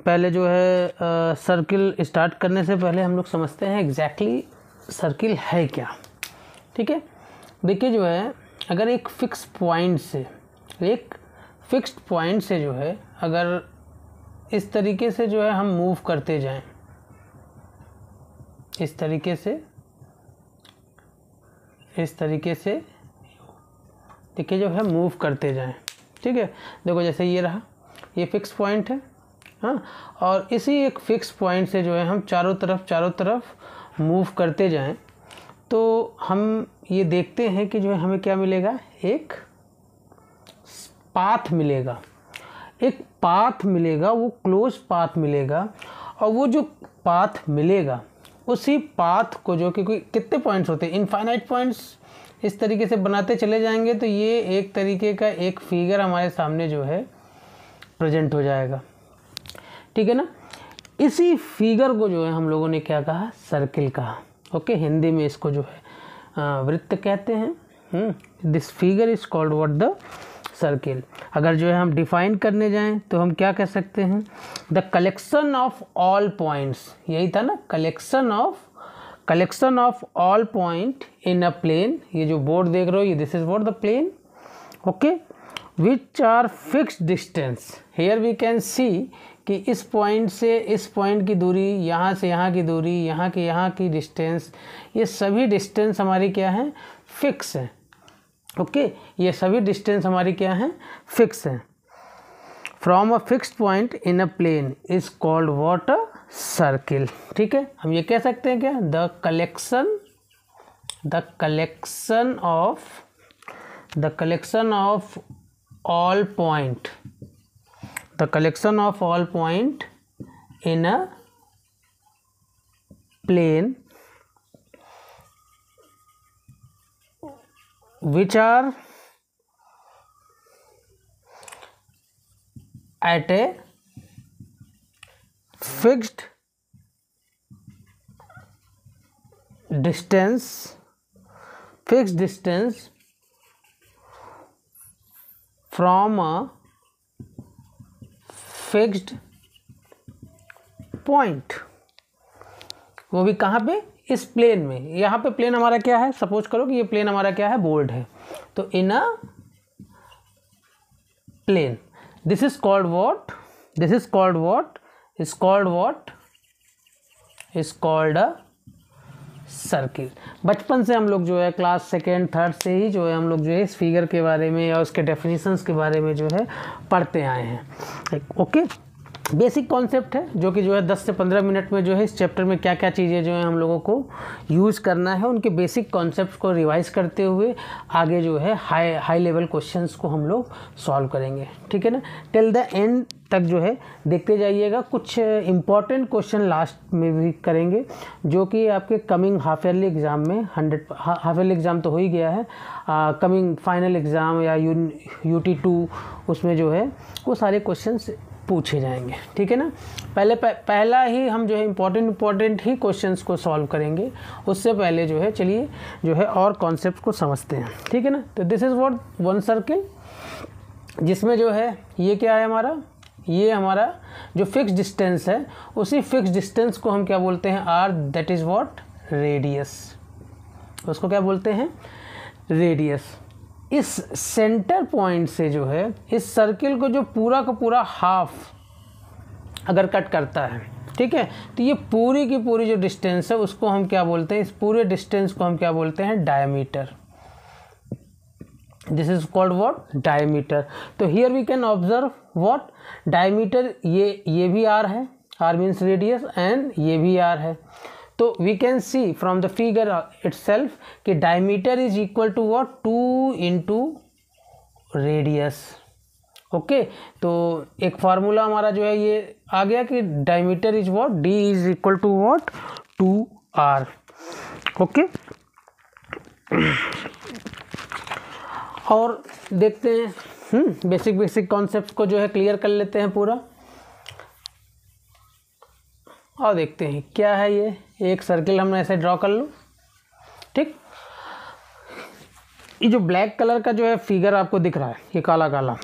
पहले जो है सर्किल स्टार्ट करने से पहले हम लोग समझते हैं एग्जैक्टली सर्किल है क्या। ठीक है, देखिए जो है अगर एक फिक्स पॉइंट से जो है अगर इस तरीके से जो है हम मूव करते जाएं, इस तरीके से देखिए जो है मूव करते जाएं। ठीक है, देखो जैसे ये रहा, ये फिक्स पॉइंट है, हाँ, और इसी एक फिक्स पॉइंट से जो है हम चारों तरफ मूव करते जाएं तो हम ये देखते हैं कि जो है हमें क्या मिलेगा, एक पाथ मिलेगा, वो क्लोज पाथ मिलेगा। और वो जो पाथ मिलेगा उसी पाथ को जो कि कोई कितने पॉइंट्स होते हैं, इनफाइनाइट पॉइंट्स, इस तरीके से बनाते चले जाएंगे तो ये एक तरीके का एक फिगर हमारे सामने जो है प्रेजेंट हो जाएगा। ठीक है ना, इसी फिगर को जो है हम लोगों ने क्या कहा, सर्किल कहा। ओके, हिंदी में इसको जो है वृत्त कहते हैं। This figure is called what, the circle. अगर जो है हम डिफाइन करने जाएं तो हम क्या कह सकते हैं, the collection of all points, यही था ना, collection of all point in a plane. ये जो बोर्ड देख रहे हो, ये this is what, the plane. Okay, which are fixed distance. Here we can see कि इस पॉइंट से इस पॉइंट की दूरी, यहाँ से यहाँ की दूरी, यहाँ की डिस्टेंस, ये सभी डिस्टेंस हमारी क्या है, फिक्स है। ओके, ये सभी डिस्टेंस हमारी क्या है, फिक्स है। From a fixed point in a plane is called what, a circle. ठीक है, हम ये कह सकते हैं क्या, the collection of all point in a plane which are at a fixed distance from a fixed point, वो भी कहाँ पे, इस प्लेन में। यहाँ पे प्लेन हमारा क्या है, सपोज करो कि ये प्लेन हमारा क्या है, बोर्ड है, तो in a plane, this is called a circle. बचपन से हम लोग जो है क्लास सेकेंड थर्ड से ही जो है हम लोग जो है इस फिगर के बारे में या उसके डेफिनेशंस के बारे में जो है पढ़ते आए हैं। ओके, बेसिक कॉन्सेप्ट है जो कि जो है 10 से 15 मिनट में जो है इस चैप्टर में क्या क्या चीज़ें जो है हम लोगों को यूज़ करना है, उनके बेसिक कॉन्सेप्ट को रिवाइज करते हुए आगे जो है हाई लेवल क्वेश्चंस को हम लोग सॉल्व करेंगे। ठीक है ना, टिल द एंड तक जो है देखते जाइएगा। कुछ इम्पॉर्टेंट क्वेश्चन लास्ट में भी करेंगे जो कि आपके कमिंग हाफ ईयरली एग्ज़ाम में हाफ ईयरली एग्ज़ाम तो हो ही गया है, कमिंग फाइनल एग्ज़ाम या UT2 उसमें जो है वो सारे क्वेश्चंस पूछे जाएंगे। ठीक है ना, पहला ही हम जो है इम्पॉर्टेंट ही क्वेश्चंस को सॉल्व करेंगे। उससे पहले जो है चलिए जो है और कॉन्सेप्ट को समझते हैं। ठीक है ना, तो this is what one circle, जिसमें जो है ये क्या है हमारा, ये हमारा जो फिक्स डिस्टेंस है, उसी फिक्स डिस्टेंस को हम क्या बोलते हैं, R, that is what, radius. उसको क्या बोलते हैं, रेडियस। इस सेंटर पॉइंट से जो है इस सर्किल को जो पूरा का पूरा हाफ अगर कट करता है, ठीक है, तो ये पूरी की पूरी जो डिस्टेंस है उसको हम क्या बोलते हैं, इस पूरे डिस्टेंस को हम क्या बोलते हैं, diameter. This is called what, diameter. तो here we can observe what, diameter, ये भी आर है, आर मीन्स रेडियस, एंड ये भी आर है। तो we can see from the figure itself कि diameter is equal to what, 2 into radius. Okay, तो एक फार्मूला हमारा जो है ये आ गया कि diameter is what, D is equal to what, 2R। Okay, और देखते हैं बेसिक कॉन्सेप्ट को जो है क्लियर कर लेते हैं पूरा, और देखते हैं क्या है ये। एक सर्किल हमने ऐसे ड्रॉ कर लूँ। ठीक, ये जो ब्लैक कलर का जो है फिगर आपको दिख रहा है, ये काला काला,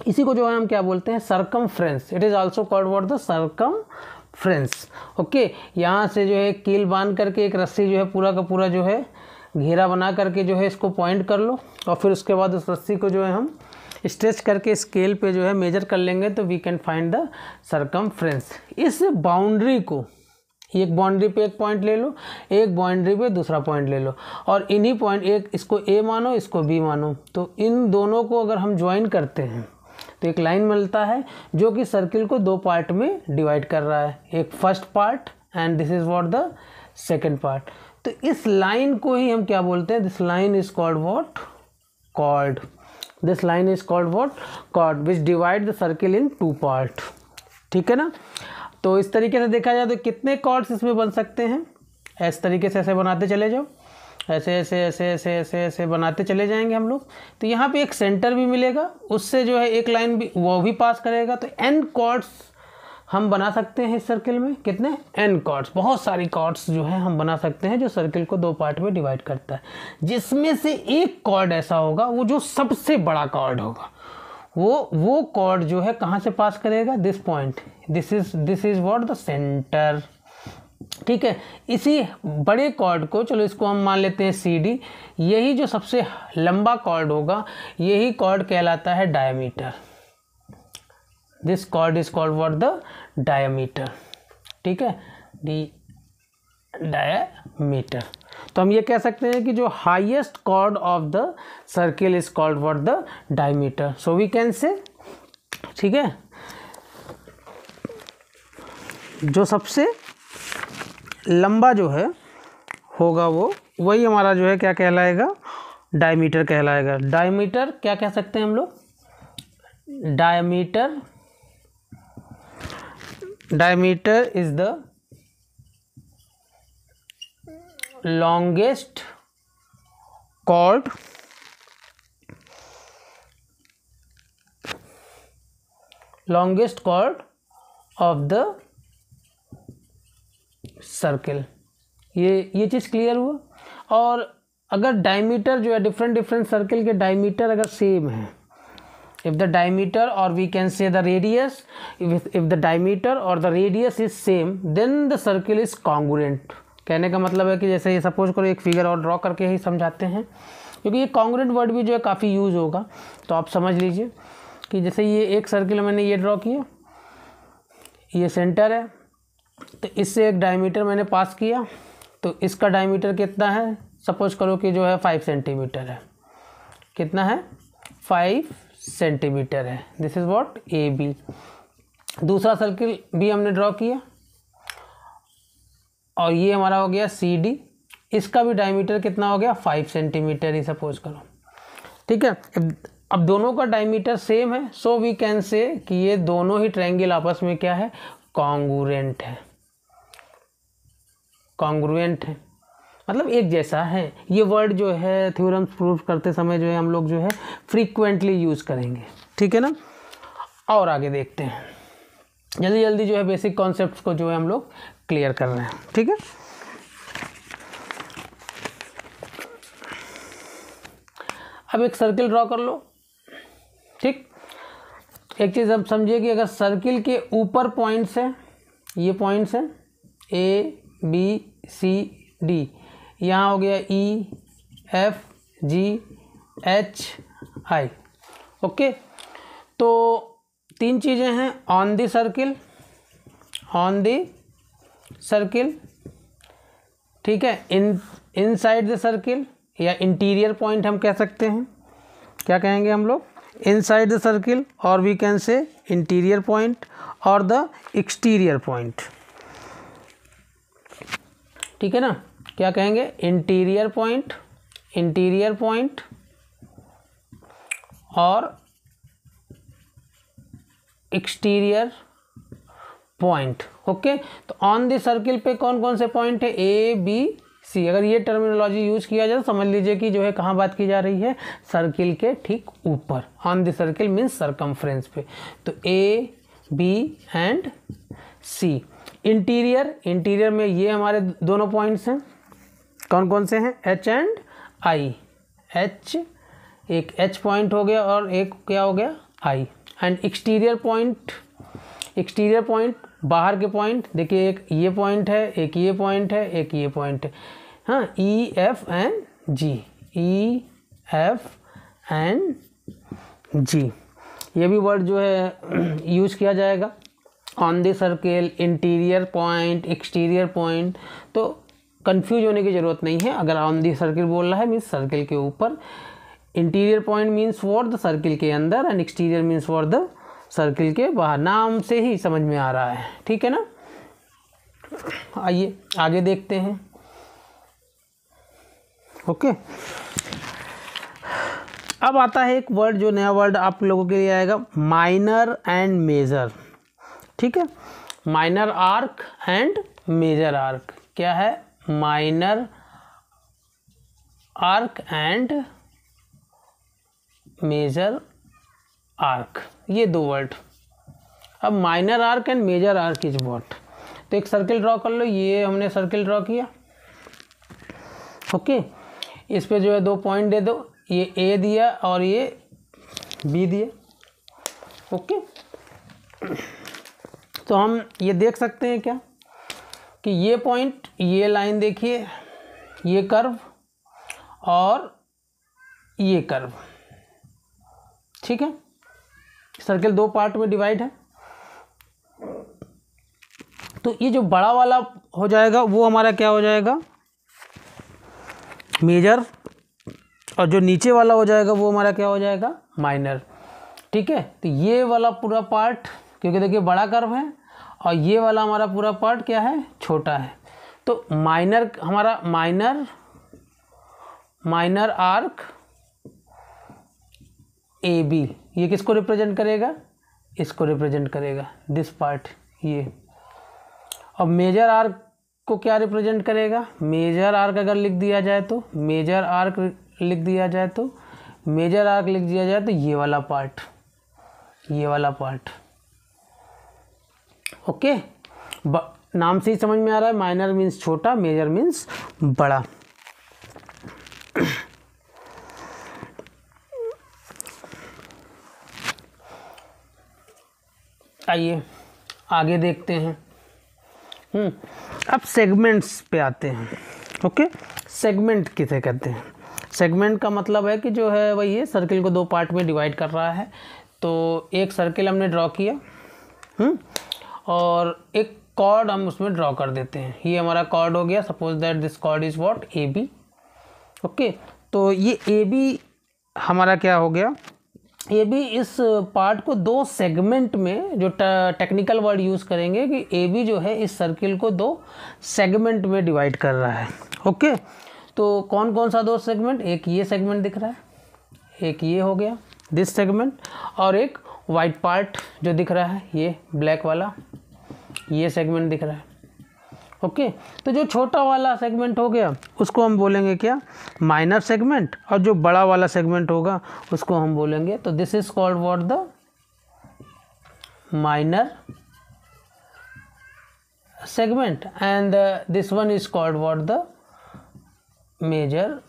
इसी को जो है हम क्या बोलते हैं, circumference. It is also called what, the circumference. Okay, यहाँ से जो है कील बांध करके एक रस्सी जो है पूरा का पूरा जो है घेरा बना करके जो है इसको पॉइंट कर लो, और फिर उसके बाद उस रस्सी को जो है हम स्ट्रेच करके स्केल पे जो है मेजर कर लेंगे, तो we can find the circumference. इस बाउंड्री को, एक बाउंड्री पे एक पॉइंट ले लो, एक बाउंड्री पे दूसरा पॉइंट ले लो, और इन्हीं पॉइंट, एक इसको ए मानो, इसको बी मानो, तो इन दोनों को अगर हम ज्वाइन करते हैं तो एक लाइन मिलता है जो कि सर्किल को दो पार्ट में डिवाइड कर रहा है, एक first part and this is what, the second part. तो इस लाइन को ही हम क्या बोलते हैं, this line is called what, chord. This line is called what, chord, which divide the circle in two part. ठीक है ना। तो इस तरीके से देखा जाए तो कितने कॉर्ड्स इसमें बन सकते हैं, इस तरीके से ऐसे बनाते चले जाओ, ऐसे ऐसे ऐसे ऐसे ऐसे ऐसे बनाते चले जाएंगे हम लोग। तो यहाँ पे एक सेंटर भी मिलेगा, उससे जो है एक लाइन भी वो भी पास करेगा, तो n कॉर्ड्स हम बना सकते हैं इस सर्किल में। कितने, n कॉर्ड्स, बहुत सारी कॉर्ड्स जो है हम बना सकते हैं जो सर्किल को दो पार्ट में डिवाइड करता है, जिसमें से एक कॉर्ड ऐसा होगा वो जो सबसे बड़ा कॉर्ड होगा, वो कॉर्ड जो है कहाँ से पास करेगा, this point, this is what, the centre. ठीक है। इसी बड़े कॉर्ड को, चलो इसको हम मान लेते हैं CD, यही जो सबसे लंबा कॉर्ड होगा यही कॉर्ड कहलाता है diameter. This chord is called what, the diameter. ठीक है, डायमीटर। तो हम ये कह सकते हैं कि जो highest chord of the circle is called what, the diameter. So we can say, ठीक है, जो सबसे लंबा जो है होगा वो, वही हमारा जो है क्या कहलाएगा, डायमीटर कहलाएगा। डायमीटर क्या कह सकते हैं हम लोग, diameter is the longest chord of the circle. ये चीज़ क्लियर हुआ। और अगर डायमीटर जो है डिफरेंट सर्किल के डायमीटर अगर सेम है, if the diameter or we can say the radius, if the diameter or the radius is same, then the circle is congruent। कहने का मतलब है कि जैसे ये सपोज करो एक फिगर और ड्रॉ करके ही समझाते हैं, क्योंकि ये कॉन्ग्रुएंट वर्ड भी जो है काफ़ी यूज़ होगा। तो आप समझ लीजिए कि जैसे ये एक सर्किल मैंने ये ड्रॉ किया, ये सेंटर है, तो इससे एक डायमीटर मैंने पास किया, तो इसका डायमीटर कितना है, सपोज करो कि जो है 5 सेंटीमीटर है। कितना है, 5 सेंटीमीटर है। This is what, AB। दूसरा सर्किल भी हमने ड्रॉ किया और ये हमारा हो गया CD। इसका भी डायमीटर कितना हो गया, 5 सेंटीमीटर ही सपोज करो। ठीक है, अब दोनों का डायमीटर सेम है, सो वी कैन से कि ये दोनों ही ट्रायंगल आपस में क्या है, कॉन्ग्रुएंट है। कॉन्ग्रुएंट है मतलब एक जैसा है। ये वर्ड जो है थ्योरम्स प्रूफ करते समय जो है हम लोग जो है फ्रीक्वेंटली यूज़ करेंगे। ठीक है ना। और आगे देखते हैं, जल्दी जल्दी जो है बेसिक कॉन्सेप्ट्स को जो है हम लोग क्लियर कर रहे हैं। ठीक है, अब एक सर्किल ड्रॉ कर लो। ठीक, एक चीज़ अब समझिए कि अगर सर्किल के ऊपर पॉइंट्स हैं, ये पॉइंट्स हैं ABCD, यहाँ हो गया EFGHI। ओके, तो 3 चीज़ें हैं, ऑन द सर्किल, ठीक है, इनसाइड द सर्किल या इंटीरियर पॉइंट हम कह सकते हैं। क्या कहेंगे हम लोग, इनसाइड द सर्किल, और we can say interior point और द एक्सटीरियर पॉइंट। ठीक है ना, क्या कहेंगे, इंटीरियर पॉइंट और एक्सटीरियर पॉइंट। ओके, तो ऑन द सर्किल पे कौन कौन से पॉइंट है, ABC। अगर ये टर्मिनोलॉजी यूज किया जाए तो समझ लीजिए कि जो है कहाँ बात की जा रही है, सर्किल के ठीक ऊपर। On the circle means circumference पे, तो AB एंड C। इंटीरियर में ये हमारे दोनों पॉइंट्स हैं, कौन कौन से हैं, H एंड I। H, एक H पॉइंट हो गया और एक क्या हो गया, I। एंड एक्सटीरियर पॉइंट बाहर के पॉइंट, देखिए एक ये पॉइंट है, एक ये पॉइंट है, एक ये पॉइंट है, हाँ, E F and G, E F and G, ये भी वर्ड जो है यूज किया जाएगा। On the circle, interior point, exterior point, तो कंफ्यूज होने की ज़रूरत नहीं है। अगर ऑन दी सर्किल बोल रहा है मीन्स सर्किल के ऊपर, interior point means for the circle के अंदर, and exterior means for the circle के बाहर। नाम से ही समझ में आ रहा है, ठीक है ना। आइए आगे देखते हैं। ओके, अब आता है एक वर्ड, जो नया वर्ड आप लोगों के लिए आएगा, माइनर एंड मेजर। ठीक है, minor arc and major arc. क्या है? Minor arc and major arc, ये दो वर्ड। अब minor arc and major arc is what. तो एक सर्किल ड्रॉ कर लो, ये हमने सर्किल ड्रॉ किया। ओके, इस पे जो है 2 पॉइंट दे दो, ये ए दिया और ये बी दिया। ओके, तो हम ये देख सकते हैं क्या कि ये पॉइंट, ये लाइन देखिए, ये कर्व और ये कर्व, ठीक है। सर्किल 2 पार्ट में डिवाइड है। तो ये जो बड़ा वाला हो जाएगा वो हमारा क्या हो जाएगा? मेजर, और जो नीचे वाला हो जाएगा वो हमारा क्या हो जाएगा? माइनर। ठीक है, तो ये वाला पूरा पार्ट, क्योंकि देखिए बड़ा कर्व है, और ये वाला हमारा पूरा पार्ट क्या है? छोटा है। तो माइनर हमारा माइनर आर्क ए बी, ये किसको रिप्रेजेंट करेगा? इसको रिप्रेजेंट करेगा, दिस पार्ट, ये। और मेजर आर्क को क्या रिप्रेजेंट करेगा? मेजर आर्क अगर लिख दिया जाए तो, मेजर आर्क लिख दिया जाए तो, मेजर आर्क लिख दिया जाए तो ये वाला पार्ट, ये वाला पार्ट। ओके, नाम से ही समझ में आ रहा है, माइनर मीन्स छोटा, मेजर मीन्स बड़ा। आइए आगे देखते हैं। अब सेगमेंट्स पे आते हैं। ओके, सेगमेंट किसे कहते हैं? सेगमेंट का मतलब है कि जो है वही है, सर्किल को 2 पार्ट में डिवाइड कर रहा है। तो एक सर्किल हमने ड्रॉ किया, और एक कॉर्ड हम उसमें ड्रॉ कर देते हैं। ये हमारा कॉर्ड हो गया, suppose that this chord is what? A B. Okay, तो ये ए बी हमारा क्या हो गया? ए बी इस पार्ट को 2 सेगमेंट में, जो टेक्निकल वर्ड यूज़ करेंगे कि ए बी जो है इस सर्किल को 2 सेगमेंट में डिवाइड कर रहा है। ओके, तो कौन कौन सा 2 सेगमेंट? एक ये सेगमेंट दिख रहा है, एक ये हो गया दिस सेगमेंट, और एक वाइट पार्ट जो दिख रहा है, ये ब्लैक वाला, ये सेगमेंट दिख रहा है। ओके, तो जो छोटा वाला सेगमेंट हो गया उसको हम बोलेंगे क्या? Minor segment. और जो बड़ा वाला सेगमेंट होगा उसको हम बोलेंगे, तो this is called what? The minor segment, and this one is called what? The major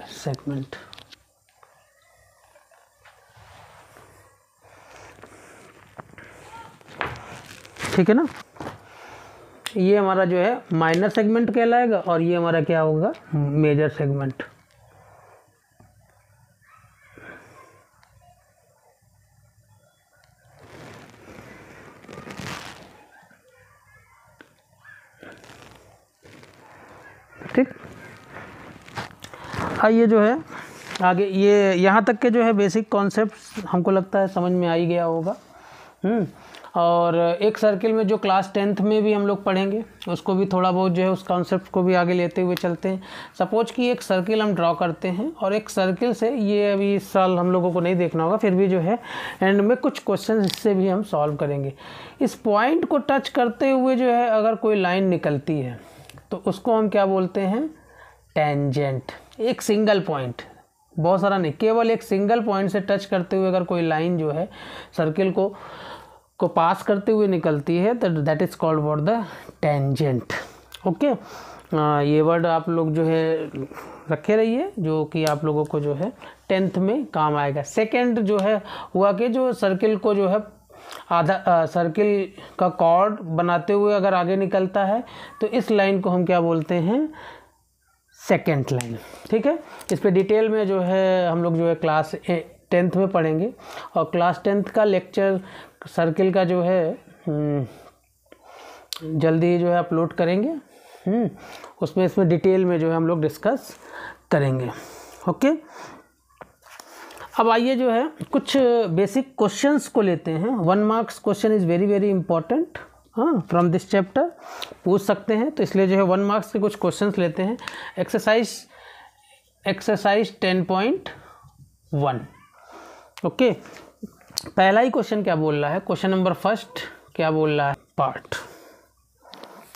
segment. ठीक है ना, ये हमारा जो है माइनर सेगमेंट कहलाएगा, और ये हमारा क्या होगा? Major segment. ठीक, आइए जो है आगे, ये यहाँ तक के जो है बेसिक कॉन्सेप्ट हमको लगता है समझ में आ ही गया होगा। और एक सर्किल में जो क्लास 10th में भी हम लोग पढ़ेंगे, उसको भी थोड़ा बहुत जो है उस कॉन्सेप्ट को भी आगे लेते हुए चलते हैं। सपोज कि एक सर्किल हम ड्रॉ करते हैं, और एक सर्किल से, ये अभी इस साल हम लोगों को नहीं देखना होगा, फिर भी जो है एंड में कुछ क्वेश्चन इससे भी हम सॉल्व करेंगे। इस पॉइंट को टच करते हुए जो है अगर कोई लाइन निकलती है तो उसको हम क्या बोलते हैं? टेंजेंट। एक सिंगल पॉइंट, बहुत सारा नहीं, केवल एक सिंगल पॉइंट से टच करते हुए अगर कोई लाइन जो है सर्किल को पास करते हुए निकलती है, तो that is called what? The tangent. Okay, ये वर्ड आप लोग जो है रखे रहिए, जो कि आप लोगों को जो है 10th में काम आएगा। सेकंड जो है हुआ कि जो सर्किल को जो है आधा सर्किल का कॉर्ड बनाते हुए अगर आगे निकलता है तो इस लाइन को हम क्या बोलते हैं, सेकंड लाइन। ठीक है, इस पे डिटेल में जो है हम लोग जो है क्लास 10th में पढ़ेंगे, और क्लास 10th का लेक्चर सर्किल का जो है जल्दी जो है अपलोड करेंगे। उसमें इसमें डिटेल में जो है हम लोग डिस्कस करेंगे। ओके, अब आइए जो है कुछ बेसिक क्वेश्चंस को लेते हैं। 1 marks question is very very important from this chapter, पूछ सकते हैं, तो इसलिए जो है 1 मार्क्स के कुछ क्वेश्चंस लेते हैं। एक्सरसाइज 10.1। ओके, पहला ही क्वेश्चन क्या बोल रहा है, क्वेश्चन नंबर फर्स्ट क्या बोल रहा है, पार्ट।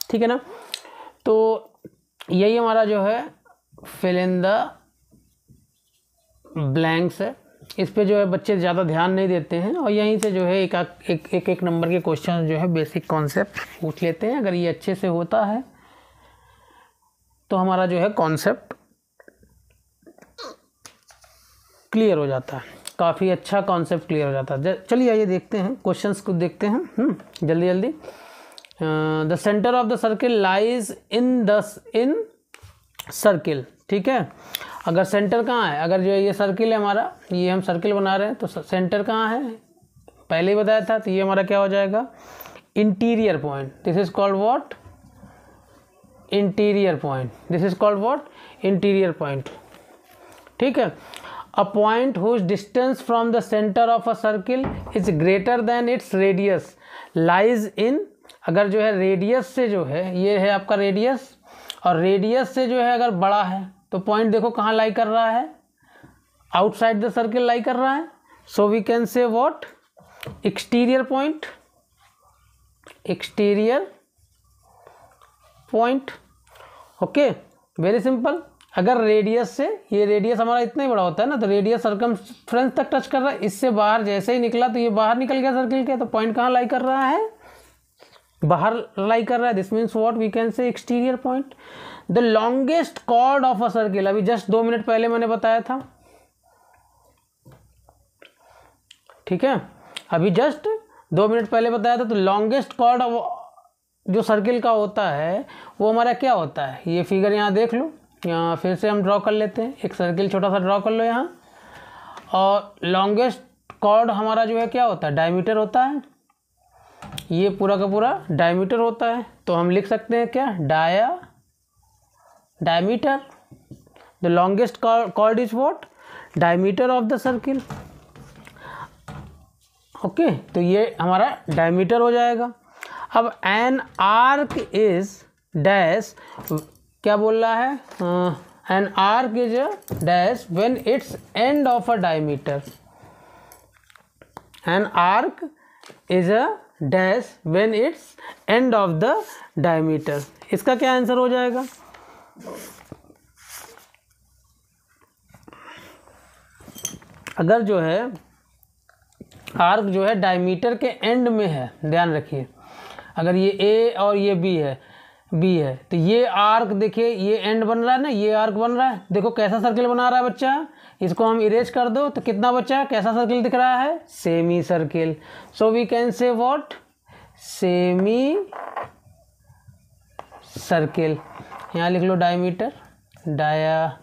ठीक है ना, तो यही हमारा जो है फिल इन द ब्लैंक्स है। इस पे जो है बच्चे ज़्यादा ध्यान नहीं देते हैं, और यहीं से जो है एक नंबर के क्वेश्चन जो है बेसिक कॉन्सेप्ट पूछ लेते हैं। अगर ये अच्छे से होता है तो हमारा जो है कॉन्सेप्ट क्लियर हो जाता है, काफ़ी अच्छा कॉन्सेप्ट क्लियर हो जाता है। चलिए आइए देखते हैं क्वेश्चंस को, देखते हैं जल्दी जल्दी। The centre of the circle lies in circle. ठीक है, अगर सेंटर कहाँ है, अगर जो ये सर्किल है हमारा, ये हम सर्किल बना रहे हैं, तो सेंटर कहाँ है, पहले ही बताया था, तो ये हमारा क्या हो जाएगा, interior point. This is called what, interior point. This is called what, interior point. ठीक है, a point whose distance from the centre of a circle is greater than its radius lies in. अगर जो है radius से जो है, ये है आपका रेडियस, और रेडियस से जो है अगर बड़ा है तो पॉइंट देखो कहाँ लाई कर रहा है, आउटसाइड द सर्किल लाई कर रहा है। So we can say what, exterior point, exterior point. Okay, very simple. अगर रेडियस से, ये रेडियस हमारा इतना ही बड़ा होता है ना, तो रेडियस सर्कमफ्रेंस तक टच कर रहा है, इससे बाहर जैसे ही निकला तो ये बाहर निकल गया सर्किल के, तो पॉइंट कहाँ लाई कर रहा है, बाहर लाई कर रहा है। This means what, we can say exterior point. The longest chord of a circle, अभी जस्ट 2 मिनट पहले मैंने बताया था। ठीक है, अभी जस्ट 2 मिनट पहले बताया था। तो लॉन्गेस्ट कॉर्ड जो सर्किल का होता है वो हमारा क्या होता है, ये फिगर यहाँ देख लो, यहाँ फिर से हम ड्रॉ कर लेते हैं, एक सर्किल छोटा सा ड्रॉ कर लो यहाँ। और लॉन्गेस्ट कॉर्ड हमारा जो है क्या होता है, डायमीटर होता है, ये पूरा का पूरा डायमीटर होता है। तो हम लिख सकते हैं क्या, diameter. The longest cord is what, diameter of the circle. Okay, तो ये हमारा डायमीटर हो जाएगा। अब एन आर्क इज डैश, क्या बोल रहा है, an arc is dash when it's end of a diameter. An arc is a dash when it's end of the diameter. इसका क्या आंसर हो जाएगा, अगर जो है आर्क जो है डायमीटर के एंड में है, ध्यान रखिए, अगर ये ए और ये बी है, तो ये आर्क देखिए, ये एंड बन रहा है ना, ये आर्क बन रहा है, देखो कैसा सर्किल बना रहा है बच्चा, इसको हम इरेज कर दो तो कितना बचा, कैसा सर्किल दिख रहा है, semicircle. So we can say what, semicircle. यहाँ लिख लो डायमीटर, डायामीटर।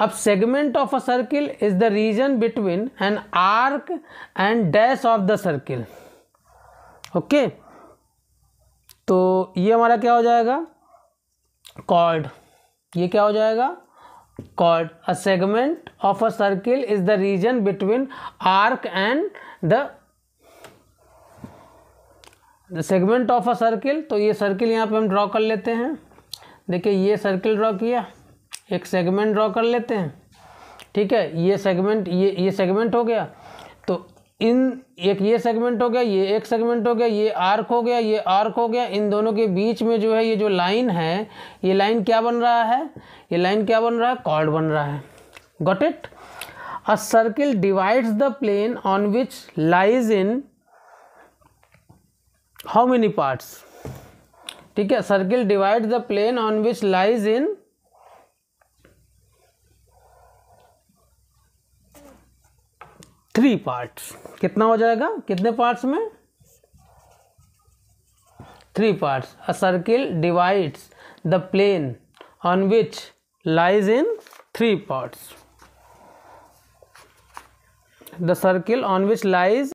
अब segment of a circle is the region between an arc and dash of the circle. Okay, तो ये हमारा क्या हो जाएगा, कॉर्ड। ये क्या हो जाएगा, chord. A segment of a circle is the region between arc and the segment of a circle. तो ये सर्किल यहाँ पे हम ड्रॉ कर लेते हैं। देखिए ये सर्किल ड्रॉ किया, एक सेगमेंट ड्रॉ कर लेते हैं। ठीक है, ये सेगमेंट, ये सेगमेंट हो गया, तो एक ये सेगमेंट हो गया, ये एक सेगमेंट हो गया, ये आर्क हो गया, ये आर्क हो गया। इन दोनों के बीच में जो है ये जो लाइन है, ये लाइन क्या बन रहा है, ये लाइन क्या बन रहा है, कॉर्ड बन रहा है। Got it. A circle divides the plane on which lies in how many parts. ठीक है, circle divides the plane on which lies in 3 parts. कितना हो जाएगा, कितने पार्ट्स में, 3 parts. A circle divides the plane on which lies in 3 parts. The circle on which lies